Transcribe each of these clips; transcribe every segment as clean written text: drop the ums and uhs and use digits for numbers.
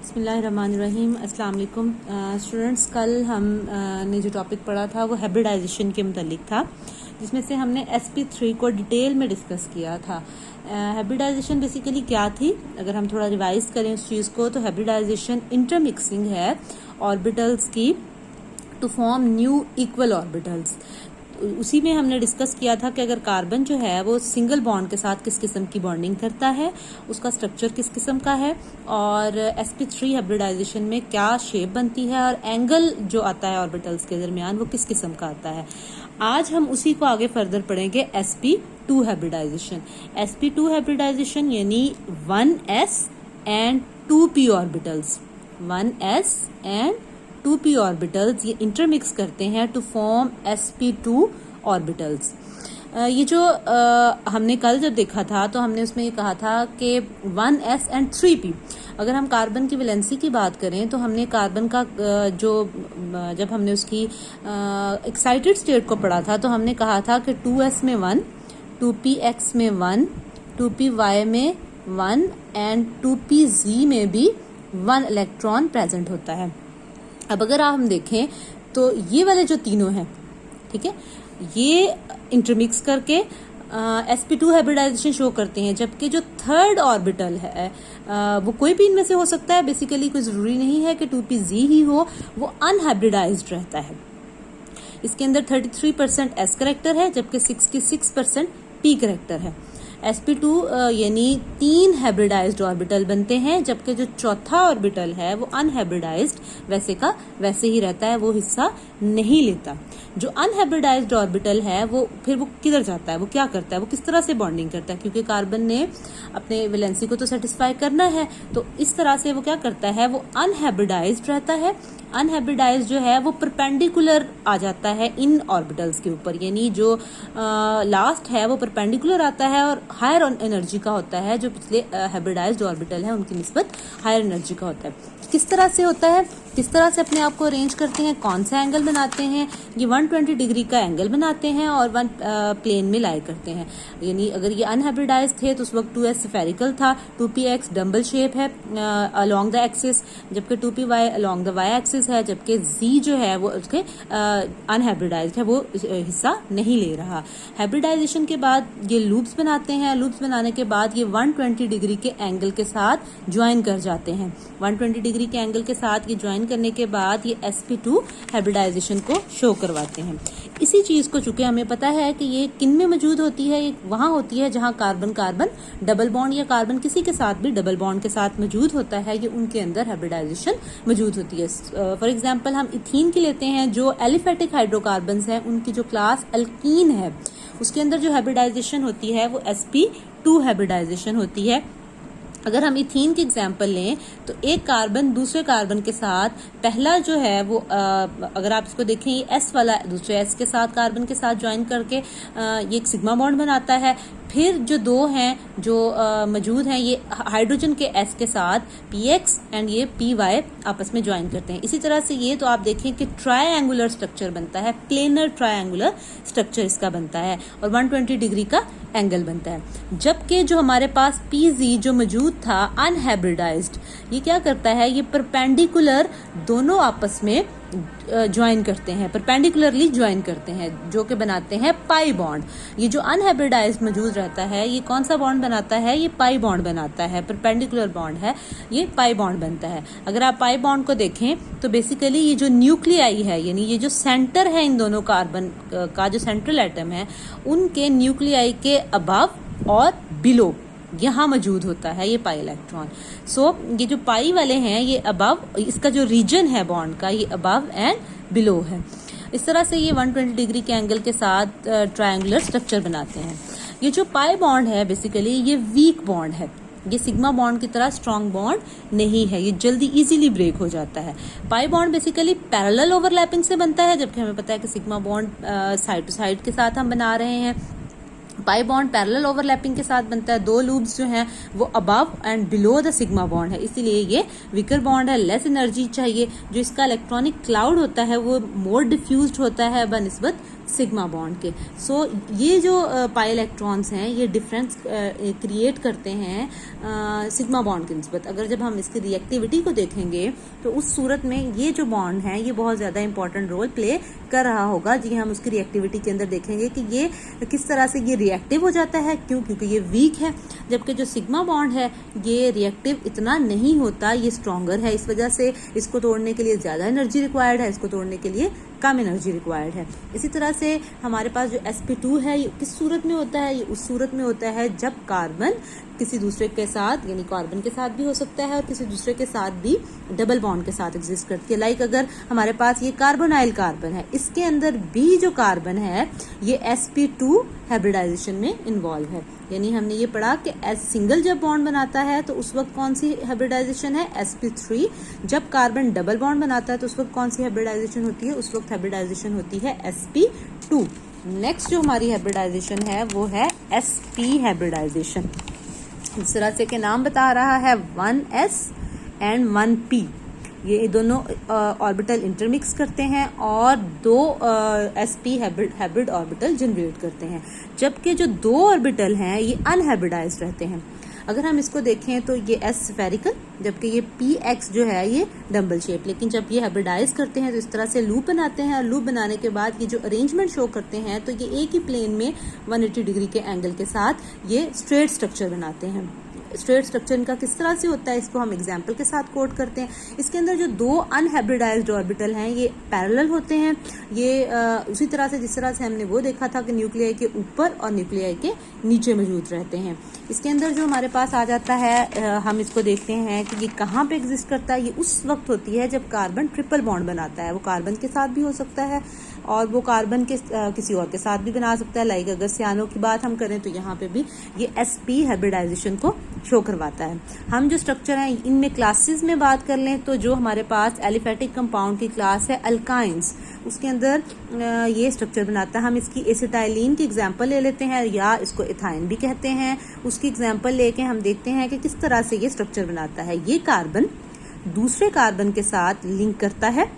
बिस्मिल्लाहिर्रहमानिर्रहीम। अस्सलाम वालेकुम स्टूडेंट्स। कल हम ने जो टॉपिक पढ़ा था वो हाइब्रिडाइजेशन के मुतालिक था, जिसमें से हमने sp3 को डिटेल में डिस्कस किया था। हाइब्रिडाइजेशन बेसिकली क्या थी, अगर हम थोड़ा रिवाइज करें उस चीज़ को, तो हाइब्रिडाइजेशन इंटरमिक्सिंग है ऑर्बिटल्स की to form new equal orbitals. उसी में हमने डिस्कस किया था कि अगर कार्बन जो है वो सिंगल बॉन्ड के साथ किस किस्म की बॉन्डिंग करता है, उसका स्ट्रक्चर किस किस्म का है, और sp3 हाइब्रिडाइजेशन में क्या शेप बनती है, और एंगल जो आता है ऑर्बिटल्स के दरमियान वो किस किस्म का आता है। आज हम उसी को आगे फर्दर पढ़ेंगे। sp2 hybridisation. sp2 हाइब्रिडाइजेशन यानी 1s and 2p orbitals, 1s and 2p orbitals ये इंटरमिक्स करते हैं टू फॉर्म sp2 ऑर्बिटल्स। ये जो हमने कल जब देखा था तो हमने उसमें ये कहा था कि 1s एंड 3p। अगर हम कार्बन की वैलेंसी की बात करें तो हमने कार्बन का जब हमने उसकी एक्साइटेड स्टेट को पढ़ा था तो हमने कहा था कि 2s में 1, 2px में 1, 2py में 1 एंड 2pz में भी 1 इलेक्ट्रॉन प्रेजेंट होता है। अब अगर हम देखें तो ये वाले जो तीनों हैं, ठीक है, ये इंटरमिक्स करके sp2 हाइब्रिडाइजेशन शो करते हैं, जबकि जो थर्ड ऑर्बिटल है वो कोई भी इनमें से हो सकता है। बेसिकली कोई जरूरी नहीं है कि 2pz ही हो, वो अनहाइब्रिडाइज्ड रहता है। इसके अंदर 33% s करेक्टर है जबकि 66% p करेक्टर है। sp2 यानी 3 हाइब्रिडाइज्ड ऑर्बिटल बनते हैं, जबकि जो चौथा ऑर्बिटल है वो अनहाइब्रिडाइज्ड वैसे का वैसे ही रहता है, वो हिस्सा नहीं लेता। जो अनहाइब्रिडाइज्ड ऑर्बिटल है वो फिर वो किधर जाता है, वो क्या करता है, वो किस तरह से बॉन्डिंग करता है, क्योंकि कार्बन ने अपने वैलेंसी को तो सेटिस्फाई करना है, तो इस तरह से वो क्या करता है, वो अनहाइब्रिडाइज्ड रहता है। अनहाइब्रिडाइज्ड जो है वो परपेंडिकुलर आ जाता है इन ऑर्बिटल्स के ऊपर, यानी जो लास्ट है वो परपेंडिकुलर आता है और हायर एनर्जी का होता है, जो पिछले हाइब्रिडाइज्ड ऑर्बिटल है उनकी निस्बत हायर एनर्जी का होता है। किस तरह से होता है, किस तरह से अपने आप को अरेंज करते हैं, कौन सा एंगल बनाते हैं, ये 120 डिग्री का एंगल बनाते हैं और 1 प्लेन में लाई करते हैं। यानी अगर ये अनहाइब्रिडाइज्ड थे तो उस वक्त 2s स्फेरिकल था, 2px डबल शेप है अलोंग द एक्सिस, जबकि 2py along the y axis है, जबकि z जो है वो उसके अनहाइब्रिडाइज्ड है, वो हिस्सा नहीं ले रहा। हाइब्रिडाइजेशन के बाद ये लूप्स बनाते हैं, लूप्स बनाने के बाद ये 120 डिग्री के एंगल के साथ ज्वाइन कर जाते हैं। 120 डिग्री के एंगल के साथ ये ज्वाइन करने के बाद ये sp2 हाइब्रिडाइजेशन को शो करवाते हैं। इसी चीज को चूंकि हमें पता है कि ये किन में मौजूद होती है, ये वहां होती है जहां कार्बन कार्बन डबल बॉन्ड या कार्बन किसी के साथ भी डबल बॉन्ड के साथ मौजूद होता है, ये उनके अंदर हाइब्रिडाइजेशन मौजूद होती है। फॉर एग्जांपल हम इथीन की लेते हैं, जो एलिफेटिक हाइड्रोकार्बन्स हैं उनकी जो क्लास अल्कीन है उसके अंदर जो हाइब्रिडाइजेशन होती है वो sp2 हाइब्रिडाइजेशन होती है। अगर हम इथीन की एग्जांपल लें तो एक कार्बन दूसरे कार्बन के साथ, पहला जो है वो अगर आप इसको देखें, ये s वाला दूसरे s के साथ कार्बन के साथ ज्वाइन करके ये एक सिग्मा बॉन्ड बनाता है। फिर जो दो हैं जो मौजूद हैं, ये हाइड्रोजन के s के साथ px एंड ये py आपस में ज्वाइन करते हैं। इसी तरह से ये तो आप देखें कि ट्रायंगुलर स्ट्रक्चर बनता है, प्लेनर ट्रायंगुलर स्ट्रक्चर इसका बनता है और 120 डिग्री का एंगल बनता है। जबकि जो हमारे पास pz जो मौजूद था अनहाइब्रिडाइज्ड, ये क्या करता है, ये परपेंडिकुलर दोनों आपस में ज्वाइन करते हैं, परपेंडिकुलरली ज्वाइन करते हैं, जो कि बनाते हैं पाई बॉन्ड। ये जो अनहाइब्रिडाइज्ड मौजूद रहता है ये कौन सा बॉन्ड बनाता है, ये पाई बॉन्ड बनाता है, परपेंडिकुलर बॉन्ड है, ये पाई बॉन्ड बनता है। अगर आप पाई बॉन्ड को देखें तो बेसिकली ये जो न्यूक्लियाई है, यानी ये जो सेंटर है इन दोनों कार्बन का जो सेंट्रल एटम है, उनके न्यूक्लियाई के अबव और बिलो यहाँ मौजूद होता है ये पाई इलेक्ट्रॉन। सो ये जो पाई वाले हैं ये अबव, इसका जो रीजन है बॉन्ड का, ये अबव एंड बिलो है। इस तरह से ये 120 डिग्री के एंगल के साथ ट्रायंगुलर स्ट्रक्चर बनाते हैं। ये जो पाई बॉन्ड है बेसिकली ये वीक बॉन्ड है, ये सिग्मा बॉन्ड की तरह स्ट्रॉन्ग बॉन्ड नहीं है, ये जल्दी इजीली ब्रेक हो जाता है। Pi bond basically parallel overlapping से बनता है, जबकि हमें पता है कि sigma bond side to side के साथ हम बना रहे हैं। पाई बॉन्ड पैरेलल ओवरलैपिंग के साथ बनता है, दो लूप्स जो हैं वो above and below the sigma bond है, इसीलिए ये वीकर बॉन्ड है। लेस एनर्जी चाहिए, जो इसका इलेक्ट्रॉनिक क्लाउड होता है वो मोर डिफ्यूज्ड होता है बनिस्बत सिग्मा बॉन्ड के। सो ये जो पाई इलेक्ट्रॉन्स हैं ये डिफरेंस क्रिएट करते हैं सिग्मा बॉन्ड की निस्बत। अगर जब हम इसकी रिएक्टिविटी को देखेंगे तो उस सूरत में ये जो बॉन्ड है ये बहुत ज़्यादा इंपॉर्टेंट रोल प्ले कर रहा होगा। जी हम उसकी रिएक्टिविटी के अंदर देखेंगे कि ये किस तरह से ये रिएक्टिव हो जाता है। क्यों? क्योंकि ये वीक है, जबकि जो सिग्मा बॉन्ड है ये रिएक्टिव इतना नहीं होता, ये स्ट्रॉन्गर है। इस वजह से इसको तोड़ने के लिए ज़्यादा एनर्जी रिक्वायर्ड है, इसको तोड़ने के लिए कम एनर्जी रिक्वायर्ड है। इसी तरह से हमारे पास जो sp2 है ये किस सूरत में होता है? ये उस सूरत में होता है जब कार्बन किसी दूसरे के साथ, यानी कार्बन के साथ भी हो सकता है और किसी दूसरे के साथ भी डबल बॉन्ड के साथ एग्जिस्ट करती है। लाइक अगर हमारे पास ये कार्बोनाइल कार्बन है, इसके अंदर भी जो कार्बन है ये sp2 हाइब्रिडाइजेशन में इन्वॉल्व है। यानी हमने ये पढ़ा कि सिंगल जब बॉन्ड बनाता है तो उस वक्त कौन सी हाइब्रिडाइजेशन है? sp3। जब कार्बन डबल बॉन्ड बनाता है तो उस वक्त कौन सी हाइब्रिडाइजेशन होती है? उस वक्त हाइब्रिडाइजेशन होती है sp2। नेक्स्ट जो हमारी हाइब्रिडाइजेशन है वो है sp हाइब्रिडाइजेशन। इस तरह से के नाम बता रहा है 1s एंड 1p, ये दोनों ऑर्बिटल इंटरमिक्स करते हैं और दो sp हाइब्रिड ऑर्बिटल जनरेट करते हैं। जबकि जो दो ऑर्बिटल हैं ये अनहाइब्रिडाइज्ड रहते हैं। अगर हम इसको देखें तो ये s स्फेरिकल, जबकि ये px जो है ये डम्बल शेप। लेकिन जब ये हाइब्रिडाइज करते हैं तो इस तरह से लूप बनाते हैं और लूप बनाने के बाद ये जो अरेंजमेंट शो करते हैं तो ये एक ही प्लेन में 180 डिग्री के एंगल के साथ ये स्ट्रेट स्ट्रक्चर बनाते हैं। स्ट्रेट स्ट्रक्चर इनका किस तरह से होता है इसको हम एग्जाम्पल के साथ कोट करते हैं। इसके अंदर जो दो अनहाइब्रिडाइज्ड ऑर्बिटल हैं ये पैरेलल होते हैं। ये उसी तरह से जिस तरह से हमने वो देखा था कि न्यूक्लियाई के ऊपर और न्यूक्लियाई के नीचे मौजूद रहते हैं। इसके अंदर जो हमारे पास आ जाता है हम इसको देखते हैं कि ये कहाँ पे एग्जिस्ट करता है। ये उस वक्त होती है जब कार्बन ट्रिपल बॉन्ड बनाता है। वो कार्बन के साथ भी हो सकता है और वो कार्बन के किसी और के साथ भी बना सकता है। लाइक अगर सियानो की बात हम करें तो यहाँ पे भी ये sp हाइब्रिडाइजेशन को शो करवाता है। हम जो स्ट्रक्चर हैं इनमें क्लासेस में बात कर लें तो जो हमारे पास एलिफेटिक कंपाउंड की क्लास है अल्काइंस, उसके अंदर ये स्ट्रक्चर बनाता है। हम इसकी एसिटाइलिन की एग्जांपल ले लेते हैं या इसको इथाइन भी कहते हैं। उसकी एग्जांपल लेके हम देखते हैं कि किस तरह से ये स्ट्रक्चर बनाता है। ये कार्बन दूसरे कार्बन के साथ लिंक करता है।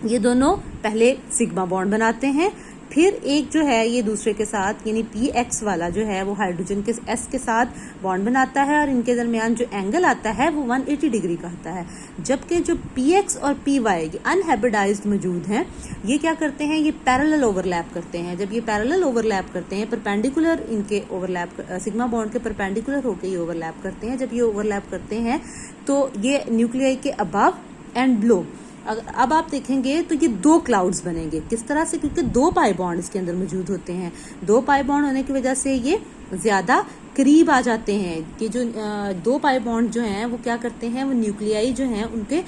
ये दोनों पहले सिग्मा बॉन्ड बनाते हैं, फिर एक जो है ये दूसरे के साथ यानी px वाला जो है वो हाइड्रोजन के s के साथ बॉन्ड बनाता है और इनके दरमियान जो एंगल आता है वो 180 डिग्री का आता है। जबकि जो px और py ये अनहाइब्रिडाइज्ड मौजूद हैं ये क्या करते हैं? ये पैरेलल ओवरलैप करते हैं। जब ये पैरेलल ओवरलैप करते हैं, परपेंडिकुलर इनके ओवरलैप सिग्मा बॉन्ड के परपेंडिकुलर होकर ये ओवरलैप करते हैं। जब ये ओवरलैप करते हैं तो ये न्यूक्लियाई के अबव एंड बिलो, अब आप देखेंगे तो ये दो क्लाउड्स बनेंगे। किस तरह से? क्योंकि दो पाई बॉन्ड इसके अंदर मौजूद होते हैं। दो पाई बॉन्ड होने की वजह से ये ज्यादा करीब आ जाते हैं कि जो दो पाई बॉन्ड जो हैं वो क्या करते हैं, वो न्यूक्लियाई जो हैं उनके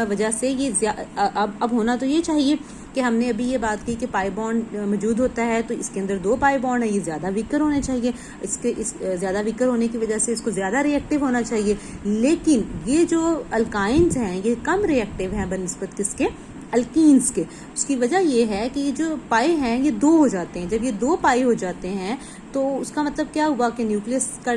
वजह से ये अब होना तो ये चाहिए कि हमने अभी ये बात की कि पाई बॉन्ड मौजूद होता है तो इसके अंदर दो पाई बॉन्ड है, ये ज्यादा वीकर होने चाहिए। इस ज्यादा वीकर होने की वजह से इसको ज्यादा रिएक्टिव होना चाहिए। लेकिन ये जो अल्काइंस हैं ये कम रिएक्टिव हैं बनिस्बत किसके? अल्कीन्स के। उसकी वजह ये है कि ये जो पाई हैं ये दो हो जाते हैं। जब ये दो पाई हो जाते हैं तो उसका मतलब क्या हुआ कि न्यूक्लियस का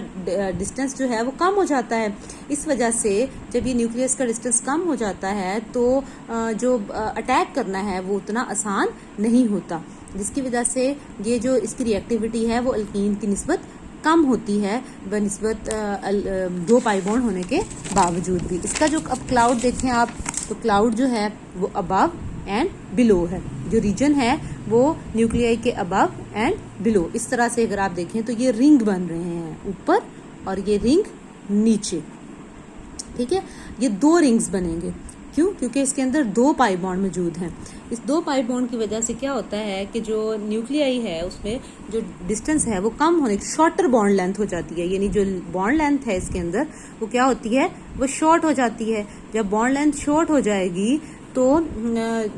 डिस्टेंस जो है वो कम हो जाता है। इस वजह से जब ये न्यूक्लियस का डिस्टेंस कम हो जाता है तो जो अटैक करना है वो उतना आसान नहीं होता, जिसकी वजह से ये जो इसकी रिएक्टिविटी है वो अल्कीन की निस्बत कम होती है बनिस्बत दो पाई बॉन्ड होने के बावजूद भी। इसका जो अब क्लाउड देखें आप तो क्लाउड जो है वो अबव एंड बिलो है। जो रीजन है वो न्यूक्लियाई के अबव एंड बिलो। इस तरह से अगर आप देखें तो ये रिंग बन रहे हैं ऊपर और ये रिंग नीचे। ठीक है, ये दो रिंग्स बनेंगे। क्यों? क्योंकि इसके अंदर दो पाई बॉन्ड मौजूद हैं। इस दो पाई बॉन्ड की वजह से क्या होता है कि जो न्यूक्लियाई है उसमें जो डिस्टेंस है वो कम होने, शॉर्टर बॉन्ड लेंथ हो जाती है। यानी जो बॉन्ड लेंथ है इसके अंदर वो क्या होती है? वो शॉर्ट हो जाती है। जब बॉन्ड लेंथ शॉर्ट हो जाएगी तो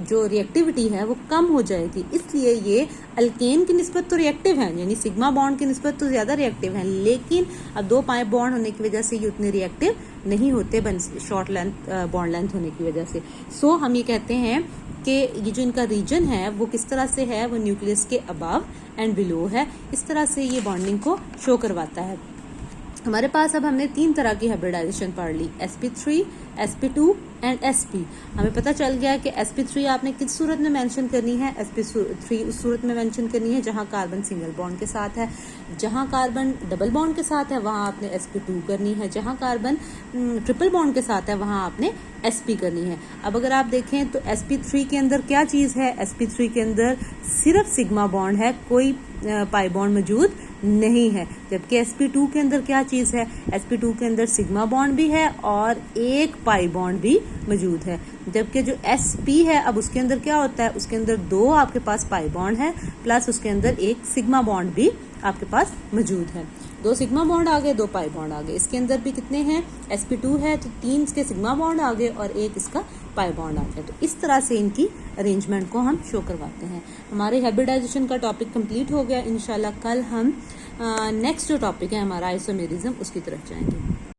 जो रिएक्टिविटी है वो कम हो जाएगी। इसलिए ये अल्केन की निस्बत तो रिएक्टिव है, यानी सिग्मा बॉन्ड की निस्बत तो ज्यादा रिएक्टिव है, लेकिन अब दो पाई बॉन्ड होने की वजह से ये उतने रिएक्टिव नहीं होते शॉर्ट लेंथ बॉन्ड लेंथ होने की वजह से। सो हम ये कहते हैं कि ये जो इनका रीजन है वो किस तरह से है? वो न्यूक्लियस के अबव एंड बिलो है। इस तरह से ये बॉन्डिंग को शो करवाता है। हमारे पास अब हमने 3 तरह की हाइब्रिडाइजेशन पढ़ ली, sp3, sp2 एंड sp। हमें पता चल गया कि sp3 आपने किस सूरत में मेंशन करनी है, sp3 उस सूरत में मेंशन करनी है जहां कार्बन सिंगल बॉन्ड के साथ है, जहां कार्बन डबल बॉन्ड के साथ है वहां आपने sp2 करनी है, जहां कार्बन ट्रिपल बॉन्ड के साथ है वहां आपने sp करनी है। अब अगर आप देखें तो sp3 के अंदर क्या चीज है, sp3 के अंदर सिर्फ सिग्मा बॉन्ड है, कोई पाई बॉन्ड मौजूद नहीं है, जबकि sp2 के अंदर क्या चीज है, sp2 के अंदर सिग्मा बॉन्ड भी है और एक पाई बॉन्ड भी मौजूद है। जबकि जो sp है अब उसके अंदर क्या होता है, उसके अंदर 2 आपके पास पाई बॉन्ड है प्लस उसके अंदर एक सिग्मा बॉन्ड भी आपके पास मौजूद है। 2 सिग्मा बॉन्ड आ गए, 2 पाई बॉन्ड आ गए। इसके अंदर भी कितने हैं, sp2 है तो 3 इसके सिग्मा बॉन्ड आ गए और एक इसका पाई बॉन्ड आ गया। तो इस तरह से इनकी अरेंजमेंट को हम शो करवाते हैं। हमारे हाइब्रिडाइजेशन का टॉपिक कंप्लीट हो गया। इंशाल्लाह कल हम नेक्स्ट जो टॉपिक है हमारा आइसोमेरिज्म उसकी तरफ जाएंगे।